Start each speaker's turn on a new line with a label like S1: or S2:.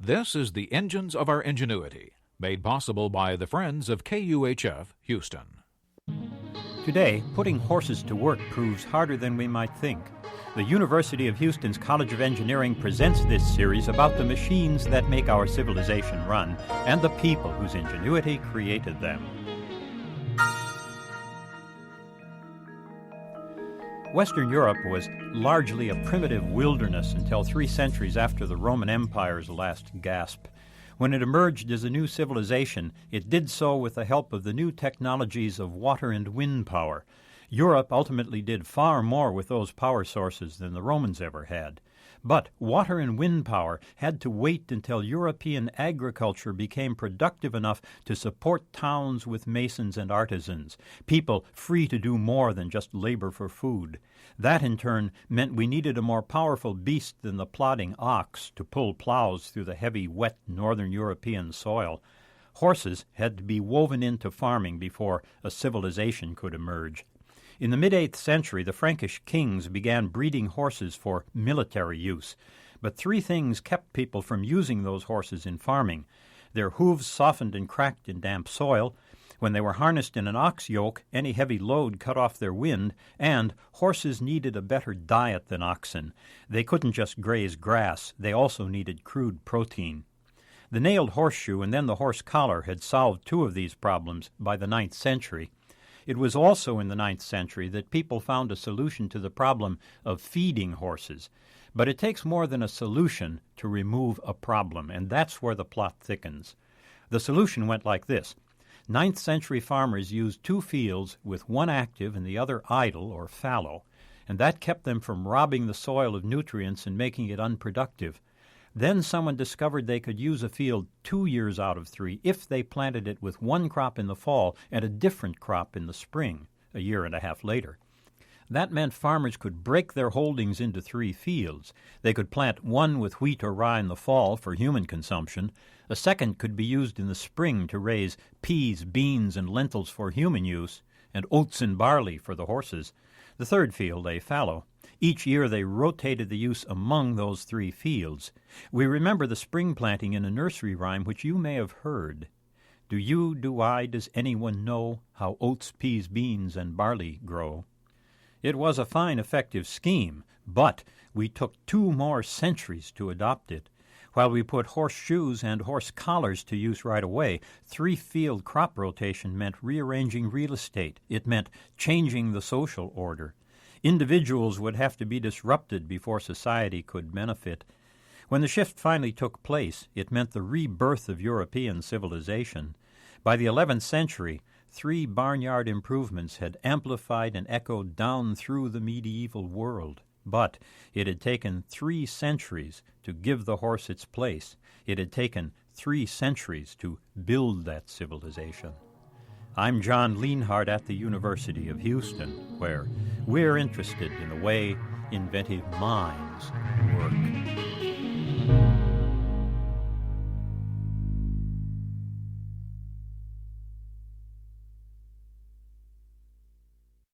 S1: This is the Engines of Our Ingenuity, made possible by the Friends of KUHF Houston.
S2: Today, putting horses to work proves harder than we might think. The University of Houston's College of Engineering presents this series about the machines that make our civilization run and the people whose ingenuity created them. Western Europe was largely a primitive wilderness until 3 centuries after the Roman Empire's last gasp. When it emerged as a new civilization, it did so with the help of the new technologies of water and wind power. Europe ultimately did far more with those power sources than the Romans ever had. But water and wind power had to wait until European agriculture became productive enough to support towns with masons and artisans, people free to do more than just labor for food. That, in turn, meant we needed a more powerful beast than the plodding ox to pull plows through the heavy, wet northern European soil. Horses had to be woven into farming before a civilization could emerge. In the mid-8th century, the Frankish kings began breeding horses for military use. But 3 things kept people from using those horses in farming. Their hooves softened and cracked in damp soil. When they were harnessed in an ox yoke, any heavy load cut off their wind, and horses needed a better diet than oxen. They couldn't just graze grass. They also needed crude protein. The nailed horseshoe and then the horse collar had solved 2 of these problems by the 9th century. It was also in the 9th century that people found a solution to the problem of feeding horses. But it takes more than a solution to remove a problem, and that's where the plot thickens. The solution went like this. 9th century farmers used 2 fields with one active and the other idle or fallow, and that kept them from robbing the soil of nutrients and making it unproductive. Then someone discovered they could use a field 2 years out of 3 if they planted it with one crop in the fall and a different crop in the spring, a year and a half later. That meant farmers could break their holdings into 3 fields. They could plant one with wheat or rye in the fall for human consumption. A second could be used in the spring to raise peas, beans, and lentils for human use, and oats and barley for the horses. The third field lay fallow. Each year they rotated the use among those 3 fields. We remember the spring planting in a nursery rhyme which you may have heard. Do you, do I, does anyone know how oats, peas, beans, and barley grow? It was a fine, effective scheme, but we took 2 more centuries to adopt it. While we put horseshoes and horse collars to use right away, 3-field crop rotation meant rearranging real estate. It meant changing the social order. Individuals would have to be disrupted before society could benefit. When the shift finally took place, it meant the rebirth of European civilization. By the 11th century, 3 barnyard improvements had amplified and echoed down through the medieval world. But it had taken 3 centuries to give the horse its place. It had taken 3 centuries to build that civilization. I'm John Lienhardt at the University of Houston, where we're interested in the way inventive minds work.